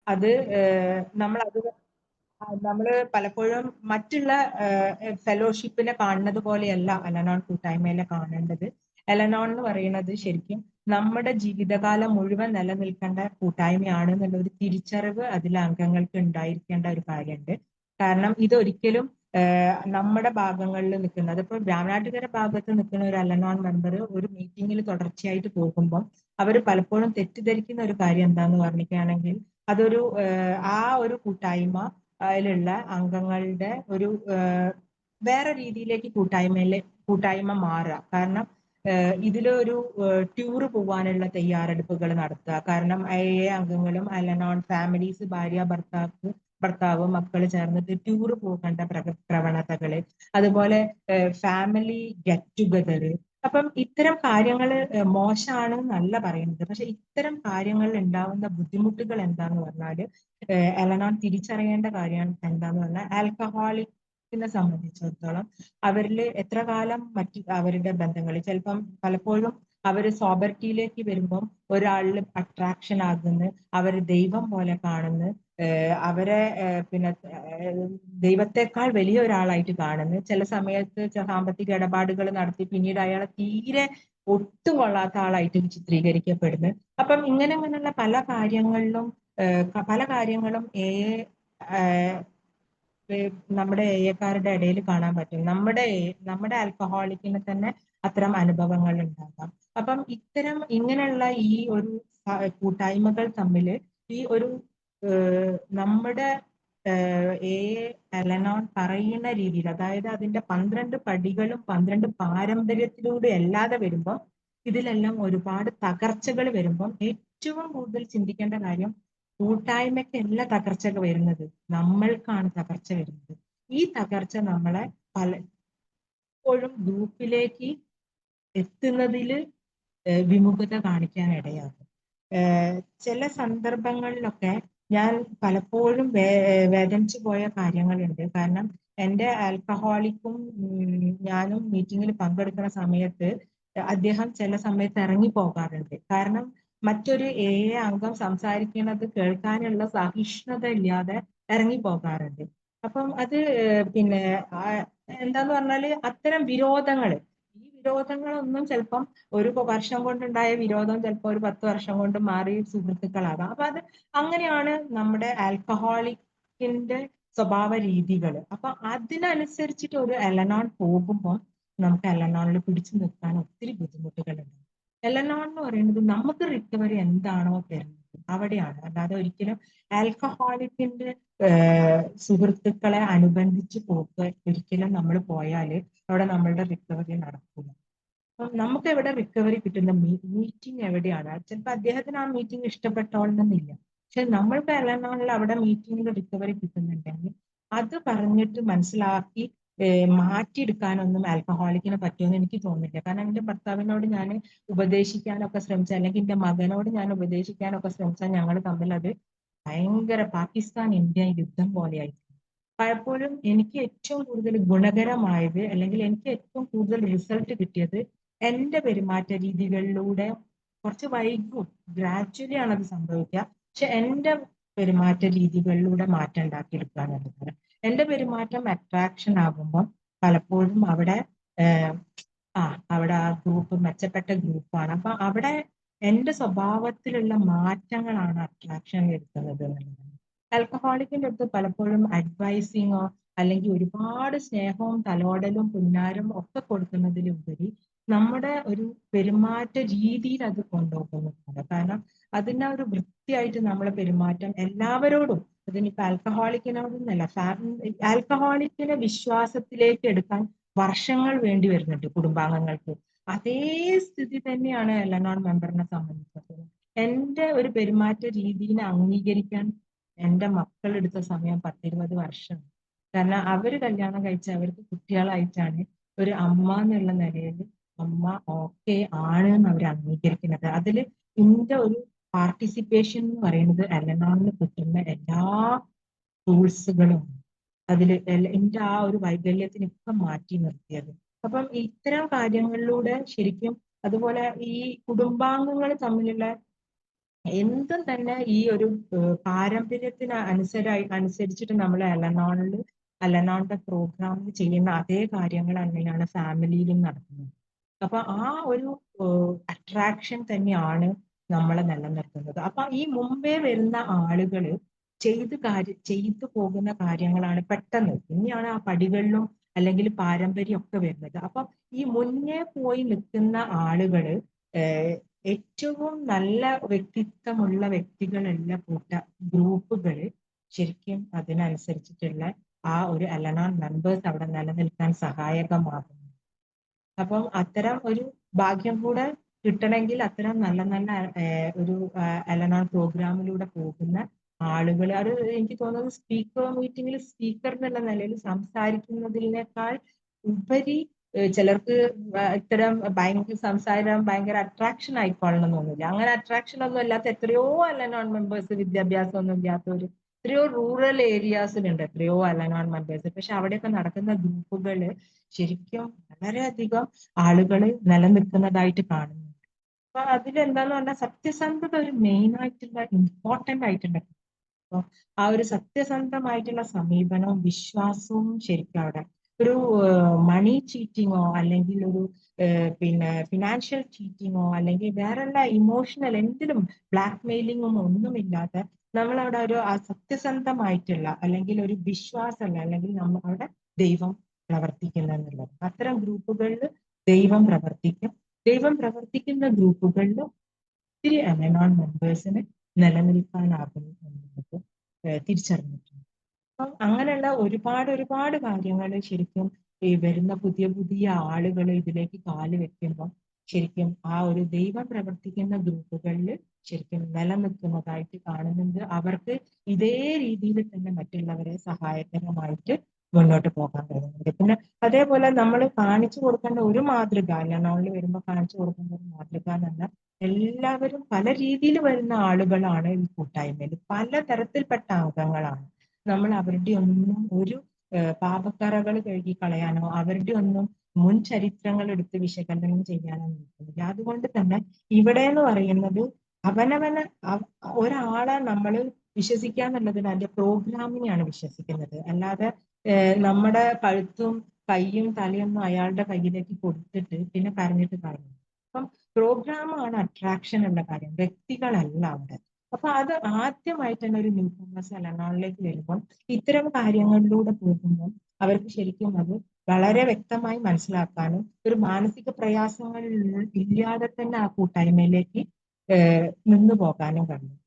അത് നമ്മൾ അത് നമ്മൾ പലപ്പോഴും മറ്റുള്ള ഫെലോഷിപ്പിനെ കാണുന്നത് പോലെയല്ല അലനോൺ കൂട്ടായ്മയിലെ കാണേണ്ടത്. അലനോൺ എന്ന് പറയുന്നത് ശരിക്കും നമ്മുടെ ജീവിതകാലം മുഴുവൻ നിലനിൽക്കേണ്ട കൂട്ടായ്മയാണ് എന്നുള്ള ഒരു തിരിച്ചറിവ് അതിലെ അംഗങ്ങൾക്ക് ഉണ്ടായിരിക്കേണ്ട ഒരു കാര്യമുണ്ട്. കാരണം ഇതൊരിക്കലും നമ്മുടെ ഭാഗങ്ങളിൽ നിൽക്കുന്നത്, ഇപ്പൊ രാമനാട്ടുകര ഭാഗത്ത് നിൽക്കുന്ന ഒരു അലനോൺ മെമ്പർ ഒരു മീറ്റിംഗിൽ തുടർച്ചയായിട്ട് പോകുമ്പോൾ അവർ പലപ്പോഴും തെറ്റിദ്ധരിക്കുന്ന ഒരു കാര്യം എന്താന്ന് പറഞ്ഞിരിക്കുകയാണെങ്കിൽ അതൊരു ആ ഒരു കൂട്ടായ്മ അതിലുള്ള അംഗങ്ങളുടെ ഒരു വേറെ രീതിയിലേക്ക് കൂട്ടായ്മ മാറുക. കാരണം ഇതിലൊരു ടൂറ് പോകാനുള്ള തയ്യാറെടുപ്പുകൾ നടത്തുക. കാരണം അംഗങ്ങളും അലനോൺ ഫാമിലീസ്, ഭർത്താവ് മക്കള് ചേർന്നിട്ട് ടൂറ് പോകേണ്ട പ്രവണതകള്, അതുപോലെ ഫാമിലി ഗെറ്റ് ടുഗദർ. അപ്പം ഇത്തരം കാര്യങ്ങൾ മോശമാണ് എന്നല്ല പറയുന്നത്. പക്ഷെ ഇത്തരം കാര്യങ്ങളിൽ ഉണ്ടാവുന്ന ബുദ്ധിമുട്ടുകൾ എന്താന്ന് പറഞ്ഞാല് എലനോൺ തിരിച്ചറിയേണ്ട കാര്യം എന്താന്ന് പറഞ്ഞാൽ ആൽക്കഹോളിക്കിനെ സംബന്ധിച്ചിടത്തോളം അവരിൽ എത്ര കാലം അവരുടെ ബന്ധങ്ങൾ ചിലപ്പം പലപ്പോഴും അവര് സോബർട്ടിയിലേക്ക് വരുമ്പം ഒരാളിൽ അട്രാക്ഷൻ ആകുന്നു, അവര് ദൈവം പോലെ കാണുന്നു, അവരെ പിന്നെ ദൈവത്തെക്കാൾ വലിയ ഒരാളായിട്ട് കാണുന്നു. ചില സമയത്ത് സാമ്പത്തിക ഇടപാടുകൾ നടത്തി പിന്നീട് അയാളെ തീരെ ഒട്ടും കൊള്ളാത്ത ആളായിട്ട് ചിത്രീകരിക്കപ്പെടുന്നു. അപ്പം ഇങ്ങനെയുള്ള പല കാര്യങ്ങളും നമ്മുടെ എക്കാരുടെ ഇടയിൽ കാണാൻ പറ്റും. നമ്മുടെ ആൽക്കഹോളിക്കിന് തന്നെ അത്തരം അനുഭവങ്ങൾ ഉണ്ടാകാം. അപ്പം ഇങ്ങനെയുള്ള ഈ ഒരു കൂട്ടായ്മകൾ തമ്മിൽ ഈ ഒരു നമ്മുടെ എലനോൺ പറയുന്ന രീതിയിൽ, അതായത് അതിന്റെ 12 പടികളും 12 പാരമ്പര്യത്തിലൂടെ അല്ലാതെ വരുമ്പോൾ ഇതിലെല്ലാം ഒരുപാട് തകർച്ചകൾ വരുമ്പം ഏറ്റവും കൂടുതൽ ചിന്തിക്കേണ്ട കാര്യം കൂട്ടായ്മയ്ക്കല്ല തകർച്ചകൾ വരുന്നത്, നമ്മൾക്കാണ് തകർച്ച വരുന്നത്. ഈ തകർച്ച നമ്മളെ പലപ്പോഴും ഗ്രൂപ്പിലേക്ക് എത്തുന്നതിൽ വിമുഖത കാണിക്കാൻ ഇടയാകും. ചില സന്ദർഭങ്ങളിലൊക്കെ ഞാൻ പലപ്പോഴും വേദനിച്ചു പോയ കാര്യങ്ങളുണ്ട്. കാരണം എൻ്റെ ആൽക്കഹോളിക്കും ഞാനും മീറ്റിങ്ങിൽ പങ്കെടുക്കുന്ന സമയത്ത് അദ്ദേഹം ചില സമയത്ത് ഇറങ്ങി പോകാറുണ്ട്. കാരണം മറ്റൊരു അംഗം സംസാരിക്കുന്നത് കേൾക്കാനുള്ള സഹിഷ്ണുത ഇല്ലാതെ ഇറങ്ങി പോകാറുണ്ട്. അപ്പം അത് പിന്നെ എന്താന്ന് പറഞ്ഞാല് അത്തരം വിരോധങ്ങള്, ഈ വിരോധങ്ങളൊന്നും ചിലപ്പം ഒരു വർഷം കൊണ്ടുണ്ടായ വിരോധം ചിലപ്പോൾ ഒരു 10 വർഷം കൊണ്ട് മാറി സുഹൃത്തുക്കളാകാം. അപ്പൊ അത് അങ്ങനെയാണ് നമ്മുടെ ആൽക്കഹോളിക്കിന്റെ സ്വഭാവ രീതികൾ. അപ്പൊ അതിനനുസരിച്ചിട്ട് ഒരു എലനോൺ പോകുമ്പോൾ നമുക്ക് എലനോണിൽ പിടിച്ചു നിൽക്കാൻ ഒത്തിരി ബുദ്ധിമുട്ടുകളുണ്ട്. എലനോൺ എന്ന് പറയുന്നത് നമുക്ക് റിക്കവറി എന്താണോ തരുന്നത് അവിടെയാണ്. അല്ലാതെ ഒരിക്കലും ആൽക്കഹോളിക്കിന്റെ സുഹൃത്തുക്കളെ അനുബന്ധിച്ച് ഒരിക്കലും നമ്മൾ പോയാല് അവിടെ നമ്മളുടെ റിക്കവറി നടക്കില്ല. അപ്പം നമുക്ക് എവിടെ റിക്കവറി കിട്ടുന്ന മീറ്റിംഗ് എവിടെയാണ്? ചിലപ്പോൾ അദ്ദേഹത്തിന് ആ മീറ്റിംഗ് ഇഷ്ടപ്പെട്ടോളണമെന്നില്ല. പക്ഷെ നമ്മൾക്ക് എലനോണിൽ അവിടെ മീറ്റിംഗിൽ റിക്കവറി കിട്ടുന്നുണ്ടെങ്കിൽ അത് പറഞ്ഞിട്ട് മനസ്സിലാക്കി മാറ്റിയെടുക്കാനൊന്നും ആൽക്കഹോളിക്കിന് പറ്റുമെന്ന് എനിക്ക് തോന്നുന്നില്ല. കാരണം എന്റെ ഭർത്താവിനോട് ഞാൻ ഉപദേശിക്കാനൊക്കെ ശ്രമിച്ച, അല്ലെങ്കിൽ എന്റെ മകനോട് ഞാൻ ഉപദേശിക്കാനൊക്കെ ശ്രമിച്ചാൽ ഞങ്ങൾ തമ്മിൽ അത് ഭയങ്കര പാകിസ്ഥാൻ ഇന്ത്യ യുദ്ധം പോലെയായി. പലപ്പോഴും എനിക്ക് ഏറ്റവും കൂടുതൽ ഗുണകരമായത്, അല്ലെങ്കിൽ എനിക്ക് ഏറ്റവും കൂടുതൽ റിസൾട്ട് കിട്ടിയത് എന്റെ പെരുമാറ്റ രീതികളിലൂടെ. കുറച്ച് വൈകും, ഗ്രാജ്വലി ആണ് അത് സംഭവിക്കുക. പക്ഷെ എന്റെ പെരുമാറ്റ രീതികളിലൂടെ മാറ്റം ഉണ്ടാക്കിയെടുക്കുക എന്നുള്ളത്. എന്റെ പെരുമാറ്റം അട്രാക്ഷൻ ആകുമ്പോൾ പലപ്പോഴും ഏഹ് അവിടെ ആ ഗ്രൂപ്പ് മെച്ചപ്പെട്ട ഗ്രൂപ്പാണ്. അപ്പൊ അവിടെ എന്റെ സ്വഭാവത്തിലുള്ള മാറ്റങ്ങളാണ് അട്രാക്ഷൻ വരുത്തുന്നത് എന്നുള്ളതാണ്. ആൽക്കഹോളിക്കിന്റെ അടുത്ത് പലപ്പോഴും അഡ്വൈസിങ്ങോ അല്ലെങ്കിൽ ഒരുപാട് സ്നേഹവും തലോടലും പുന്നാരും ഒക്കെ കൊടുക്കുന്നതിലുപരി നമ്മുടെ ഒരു പെരുമാറ്റ രീതിയിൽ അത് കൊണ്ടുപോകുന്നുണ്ട്. കാരണം അതിനെ ഒരു വൃത്തിയായിട്ട് നമ്മളെ പെരുമാറ്റം എല്ലാവരോടും, അതിനിപ്പോ ആൽക്കഹോളിക്കിനോടൊന്നല്ല, ആൽക്കഹോളിക്കിനെ വിശ്വാസത്തിലേക്ക് എടുക്കാൻ വർഷങ്ങൾ വേണ്ടി വരുന്നുണ്ട് കുടുംബാംഗങ്ങൾക്ക്. അതേ സ്ഥിതി തന്നെയാണ് എലനോൺ മെമ്പറിനെ സംബന്ധിച്ചിടത്തോളം. എന്റെ ഒരു പെരുമാറ്റ രീതിയെ അംഗീകരിക്കാൻ എന്റെ മക്കൾ എടുത്ത സമയം 10-20 വർഷം. കാരണം അവര് കല്യാണം കഴിച്ച് അവർക്ക് കുട്ടികളായിട്ടാണ് ഒരു അമ്മ എന്നുള്ള നിലയിൽ അമ്മ ഓക്കെ ആണ് എന്ന് അവർ അംഗീകരിക്കുന്നത്. അതിൽ എന്റെ ഒരു പാർട്ടിസിപ്പേഷൻ എന്ന് പറയുന്നത് എലനോണിന് കിട്ടുന്ന എല്ലാ ടൂൾസുകളും എന്റെ ആ ഒരു വൈകല്യത്തിനൊക്കെ മാറ്റി നിർത്തിയത്. അപ്പം ഇത്തരം കാര്യങ്ങളിലൂടെ ശരിക്കും, അതുപോലെ ഈ കുടുംബാംഗങ്ങൾ തമ്മിലുള്ള എന്തും തന്നെ ഈ ഒരു പാരമ്പര്യത്തിന് അനുസരിച്ചിട്ട് നമ്മൾ അലനോണിന്റെ പ്രോഗ്രാമിൽ ചെയ്യുന്ന അതേ കാര്യങ്ങൾ തന്നെയാണ് ഫാമിലിയിലും നടക്കുന്നത്. അപ്പൊ ആ ഒരു അട്രാക്ഷൻ തന്നെയാണ് നമ്മളെ നിലനിർത്തുന്നത്. അപ്പൊ ഈ മുമ്പേ വരുന്ന ആളുകള് ചെയ്തു പോകുന്ന കാര്യങ്ങളാണ് പെട്ടെന്ന് പിന്നെയാണ് ആ പടികളിലും അല്ലെങ്കിൽ പാരമ്പര്യം ഒക്കെ വരുന്നത്. അപ്പൊ ഈ മുന്നേ പോയി നിൽക്കുന്ന ആളുകള് ഏഹ് ഏറ്റവും നല്ല വ്യക്തിത്വമുള്ള വ്യക്തികളുള്ള ഗ്രൂപ്പുകള് ശരിക്കും അതിനനുസരിച്ചിട്ടുള്ള ആ ഒരു അലനാൻ മെമ്പേഴ്സ് അവിടെ നിലനിൽക്കാൻ സഹായകമാകും. അപ്പം അത്തരം ഒരു ഭാഗ്യം കൂടെ കിട്ടണമെങ്കിൽ അത്തരം നല്ല നല്ല ഒരു അലനാൻ പ്രോഗ്രാമിലൂടെ പോകുന്ന ആളുകൾ, അത് എനിക്ക് തോന്നുന്നത് സ്പീക്കർ മീറ്റിംഗിൽ സ്പീക്കർ എന്നുള്ള നിലയിൽ സംസാരിക്കുന്നതിനേക്കാൾ ഉപരി ചിലർക്ക് ഇത്തരം സംസാരം ഭയങ്കര അട്രാക്ഷൻ ആയിക്കൊള്ളണം എന്നൊന്നുമില്ല. അങ്ങനെ അട്രാക്ഷൻ ഒന്നും ഇല്ലാത്ത എത്രയോ അലനാൻ മെമ്പേഴ്സ്, വിദ്യാഭ്യാസം ഒന്നും ഇല്ലാത്തവര് എത്രയോ റൂറൽ ഏരിയാസിലുണ്ട് എത്രയോ അലനാൻ മെമ്പേഴ്സ്. പക്ഷെ അവിടെയൊക്കെ നടക്കുന്ന ഗ്രൂപ്പുകള് ശരിക്കും വളരെയധികം ആളുകൾ നിലനിൽക്കുന്നതായിട്ട് കാണുന്നു. അപ്പൊ അതിലെന്താന്ന് പറഞ്ഞാൽ സത്യസന്ധത ഒരു മെയിൻ ആയിട്ടുള്ള ഇമ്പോർട്ടന്റ് ആയിട്ടുള്ള, അപ്പൊ ആ ഒരു സത്യസന്ധമായിട്ടുള്ള സമീപനവും വിശ്വാസവും ശരിക്കും അവിടെ ഒരു മണി ചീറ്റിങ്ങോ അല്ലെങ്കിൽ ഒരു പിന്നെ ഫിനാൻഷ്യൽ ചീറ്റിങ്ങോ അല്ലെങ്കിൽ വേറെയുള്ള ഇമോഷണൽ എന്തിലും ബ്ലാക്ക് മെയിലിങ്ങും ഒന്നുമില്ലാതെ നമ്മളവിടെ ഒരു സത്യസന്ധമായിട്ടുള്ള അല്ലെങ്കിൽ ഒരു വിശ്വാസമല്ല അല്ലെങ്കിൽ നമ്മളവിടെ ദൈവം പ്രവർത്തിക്കുന്ന എന്നുള്ളത്. അത്തരം ഗ്രൂപ്പുകളിൽ ദൈവം പ്രവർത്തിക്കും. ദൈവം പ്രവർത്തിക്കുന്ന ഗ്രൂപ്പുകളിൽ ഒത്തിരി അനോൺ മെമ്പേഴ്സിന് നിലനിൽക്കാനാകും എന്നുള്ളത് തിരിച്ചറിഞ്ഞിട്ടുണ്ട്. അപ്പം അങ്ങനെയുള്ള ഒരുപാട് കാര്യങ്ങൾ ശരിക്കും ഈ വരുന്ന പുതിയ പുതിയ ആളുകൾ ഇതിലേക്ക് കാല് വെക്കുമ്പോൾ ശരിക്കും ആ ഒരു ദൈവം പ്രവർത്തിക്കുന്ന ഗ്രൂപ്പുകളിൽ ശരിക്കും നിലനിൽക്കുന്നതായിട്ട് കാണുന്നുണ്ട്. അവർക്ക് ഇതേ രീതിയിൽ തന്നെ മറ്റുള്ളവരെ സഹായകരമായിട്ട് മുന്നോട്ട് പോകാൻ കഴിയുന്നുണ്ട്. പിന്നെ അതേപോലെ നമ്മൾ കാണിച്ചു കൊടുക്കേണ്ട ഒരു മാതൃക, അലനോണിൽ വരുമ്പോൾ കാണിച്ചു കൊടുക്കേണ്ട ഒരു മാതൃക എന്ന് പറഞ്ഞാൽ എല്ലാവരും പല രീതിയിൽ വരുന്ന ആളുകളാണ് ഈ കൂട്ടായ്മയിൽ, പലതരത്തിൽപ്പെട്ട അംഗങ്ങളാണ്. നമ്മൾ അവരുടെ ഒന്നും ഒരു പാപക്കറകൾ കഴുകി കളയാനോ അവരുടെ ഒന്നും മുൻ ചരിത്രങ്ങൾ എടുത്ത് വിശകലനം ചെയ്യാനോ നിൽക്കുന്നില്ല. അതുകൊണ്ട് തന്നെ ഇവിടെ എന്ന് പറയുന്നത് അവനവന് ഒരാളെ നമ്മൾ വിശ്വസിക്കുക എന്നുള്ളതിന് അതിന്റെ പ്രോഗ്രാമിനെയാണ് വിശ്വസിക്കുന്നത്. അല്ലാതെ നമ്മുടെ കഴുത്തും കൈയും തലയൊന്നും അയാളുടെ കയ്യിലേക്ക് കൊടുത്തിട്ട് പിന്നെ കരഞ്ഞിട്ട് കാര്യമില്ല. അപ്പം പ്രോഗ്രാമാണ് അട്രാക്ഷൻ ഉള്ള കാര്യം, വ്യക്തികളല്ല അവിടെ. അപ്പൊ അത് ആദ്യമായിട്ട് തന്നെ ഒരു ന്യൂ കോമേഴ്സ് അലനാളിലേക്ക് വരുമ്പോൾ ഇത്തരം കാര്യങ്ങളിലൂടെ പോകുമ്പോൾ അവർക്ക് ശരിക്കും അത് വളരെ വ്യക്തമായി മനസ്സിലാക്കാനും ഒരു മാനസിക പ്രയാസങ്ങൾ ഇല്ലാതെ തന്നെ ആ കൂട്ടായ്മയിലേക്ക് നിന്നു പോകാനും കഴിയും.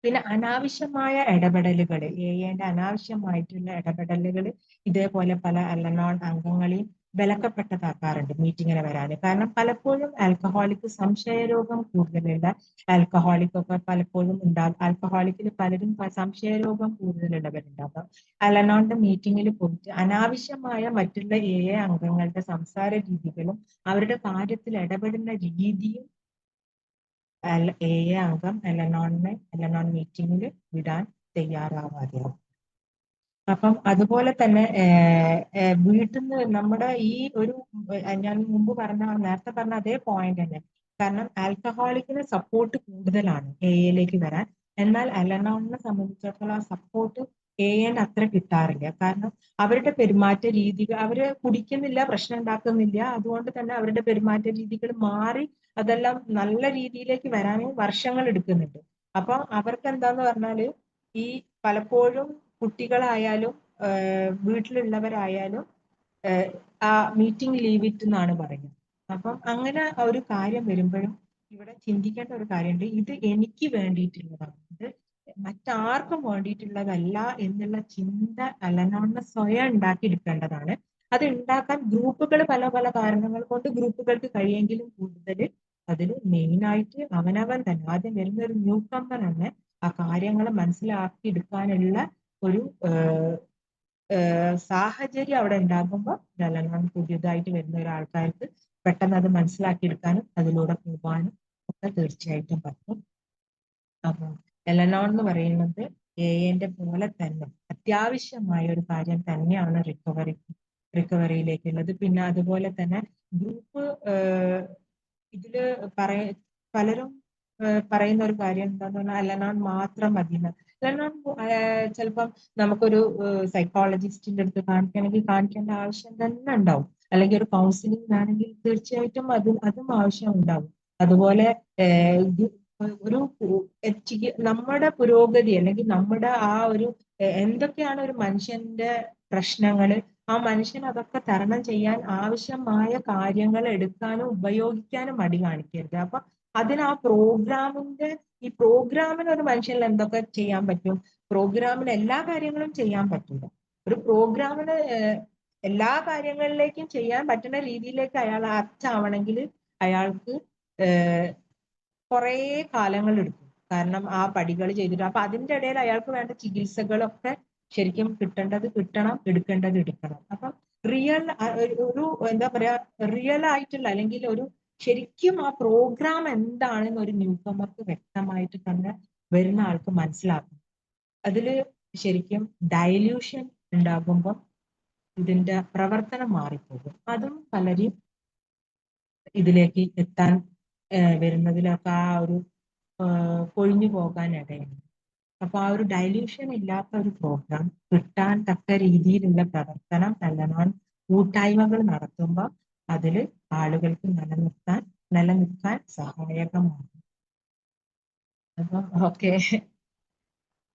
പിന്നെ അനാവശ്യമായ ഇടപെടലുകൾ, എന്റെ അനാവശ്യമായിട്ടുള്ള ഇടപെടലുകൾ ഇതേപോലെ പല അലനോൺ അംഗങ്ങളെയും വിലക്കപ്പെട്ടതാക്കാറുണ്ട് മീറ്റിങ്ങിന് വരാന്. കാരണം പലപ്പോഴും ആൽക്കഹോളിക് സംശയരോഗം കൂടുതലുള്ള ആൽക്കഹോളിക് ഒക്കെ പലപ്പോഴും ഉണ്ടാകും. ആൽക്കഹോളിക്കിൽ പലരും സംശയരോഗം കൂടുതലുള്ളവരുണ്ടാകും. അലനോണിന്റെ മീറ്റിങ്ങിൽ പോയിട്ട് അനാവശ്യമായ മറ്റുള്ള അംഗങ്ങളുടെ സംസാര രീതികളും അവരുടെ കാര്യത്തിൽ ഇടപെടുന്ന രീതിയും അംഗം അലനോൺ മീറ്റിംഗിൽ വിടാൻ തയ്യാറാവാതെയാവും. അപ്പം അതുപോലെ തന്നെ വീട്ടിൽ നിന്ന് നമ്മുടെ ഈ ഒരു ഞാൻ മുമ്പ് നേരത്തെ പറഞ്ഞ അതേ പോയിന്റ് തന്നെ. കാരണം ആൽക്കഹോളിക്കിന് സപ്പോർട്ട് കൂടുതലാണ് എയിലേക്ക് വരാൻ. എന്നാൽ അലനോണിനെ സംബന്ധിച്ചിടത്തോളം ആ സപ്പോർട്ട് എന്റെ അത്ര കിട്ടാറില്ല. കാരണം അവരുടെ പെരുമാറ്റ രീതികൾ, അവര് കുടിക്കുന്നില്ല, പ്രശ്നം ഉണ്ടാക്കുന്നില്ല, അതുകൊണ്ട് തന്നെ അവരുടെ പെരുമാറ്റ രീതികൾ മാറി അതെല്ലാം നല്ല രീതിയിലേക്ക് വരാൻ വർഷങ്ങൾ എടുക്കുന്നുണ്ട്. അപ്പൊ അവർക്ക് എന്താന്ന് പറഞ്ഞാല് ഈ പലപ്പോഴും കുട്ടികളായാലും വീട്ടിലുള്ളവരായാലും ആ മീറ്റിംഗ് ലീവ് ഇറ്റ് എന്നാണ് പറയുന്നത്. അപ്പം അങ്ങനെ ഒരു കാര്യം വരുമ്പോഴും ഇവിടെ ചിന്തിക്കേണ്ട ഒരു കാര്യമുണ്ട്. ഇത് എനിക്ക് വേണ്ടിയിട്ടുള്ളതാണ്, ഇത് മറ്റാർക്കും വേണ്ടിയിട്ടുള്ളതല്ല എന്നുള്ള ചിന്ത അലനോണിനെ സ്വയം ഉണ്ടാക്കിയെടുക്കേണ്ടതാണ്. അത് ഉണ്ടാക്കാൻ ഗ്രൂപ്പുകൾ പല പല കാരണങ്ങൾ കൊണ്ട് ഗ്രൂപ്പുകൾക്ക് കഴിയെങ്കിലും കൂടുതൽ അതിൽ മെയിനായിട്ട് അവനവൻ തന്നെ ആദ്യം വരുന്ന ഒരു ന്യൂ കമ്പർ തന്നെ ആ കാര്യങ്ങൾ മനസ്സിലാക്കി എടുക്കാനുള്ള ഒരു സാഹചര്യം അവിടെ ഉണ്ടാകുമ്പോൾ അലനോൺ പുതിയതായിട്ട് വരുന്ന ഒരാൾക്കാർക്ക് പെട്ടെന്ന് അത് മനസ്സിലാക്കിയെടുക്കാനും അതിലൂടെ പോകാനും ഒക്കെ തീർച്ചയായിട്ടും പറ്റും. അപ്പൊ എലനോൺ എന്ന് പറയുന്നത് എന്റെ പോലെ തന്നെ അത്യാവശ്യമായ ഒരു കാര്യം തന്നെയാണ് റിക്കവറിയിലേക്കുള്ളത്. പിന്നെ അതുപോലെ തന്നെ ഗ്രൂപ്പ് ഇതില് പലരും പറയുന്ന ഒരു കാര്യം എന്താന്ന് പറഞ്ഞാൽ അലനാൻ മാത്രം മതിയെന്ന്. അലനാൻ ചിലപ്പം നമുക്കൊരു സൈക്കോളജിസ്റ്റിന്റെ അടുത്ത് കാണിക്കണമെങ്കിൽ കാണിക്കേണ്ട ആവശ്യം തന്നെ ഉണ്ടാവും. അല്ലെങ്കിൽ ഒരു കൗൺസിലിംഗ് ആണെങ്കിൽ തീർച്ചയായിട്ടും അതും ആവശ്യം ഉണ്ടാവും. അതുപോലെ ഒരു നമ്മുടെ പുരോഗതി അല്ലെങ്കിൽ നമ്മുടെ ആ ഒരു എന്തൊക്കെയാണ് ഒരു മനുഷ്യന്റെ പ്രശ്നങ്ങള്, ആ മനുഷ്യൻ അതൊക്കെ തരണം ചെയ്യാൻ ആവശ്യമായ കാര്യങ്ങൾ എടുക്കാനും ഉപയോഗിക്കാനും മടി കാണിക്കരുത്. അപ്പൊ അതിന് ആ ഈ പ്രോഗ്രാമിന് ഒരു മനുഷ്യനിൽ എന്തൊക്കെ ചെയ്യാൻ പറ്റും? പ്രോഗ്രാമിന് എല്ലാ കാര്യങ്ങളും ചെയ്യാൻ പറ്റില്ല. ഒരു പ്രോഗ്രാമിന് എല്ലാ കാര്യങ്ങളിലേക്കും ചെയ്യാൻ പറ്റുന്ന രീതിയിലേക്ക് അയാൾ ആവണമെങ്കിൽ അയാൾക്ക് കുറെ കാലങ്ങൾ എടുക്കും. കാരണം ആ പടികൾ ചെയ്തിട്ട് അപ്പൊ അതിന്റെ ഇടയിൽ അയാൾക്ക് വേണ്ട ചികിത്സകളൊക്കെ ശരിക്കും കിട്ടണം, എടുക്കേണ്ടത് എടുക്കണം. അപ്പം റിയൽ ഒരു എന്താ പറയാ, റിയൽ ആയിട്ടുള്ള അല്ലെങ്കിൽ ഒരു ശരിക്കും ആ പ്രോഗ്രാം എന്താണെന്ന് ഒരു ന്യൂ കമർക്ക് വ്യക്തമായിട്ട് തന്നെ വരുന്ന ആൾക്ക് മനസ്സിലാക്കും. അതില് ശരിക്കും ഡയല്യൂഷൻ ഉണ്ടാകുമ്പോൾ ഇതിന്റെ പ്രവർത്തനം മാറിപ്പോകും. അതും പലരും ഇതിലേക്ക് എത്താൻ വരുന്നതിലൊക്കെ ആ ഒരു കൊഴിഞ്ഞു പോകാൻ ഇടയുണ്ട്. അപ്പൊ ആ ഒരു ഡയല്യൂഷൻ ഇല്ലാത്ത ഒരു പ്രോഗ്രാം കിട്ടാൻ തക്ക രീതിയിലുള്ള പ്രവർത്തനം നല്ലവണ്ണം കൂട്ടായ്മകൾ നടത്തുമ്പോൾ അതില് ആളുകൾക്ക് നിലനിൽക്കാൻ സഹായകമാണ്. അപ്പം ഓക്കെ.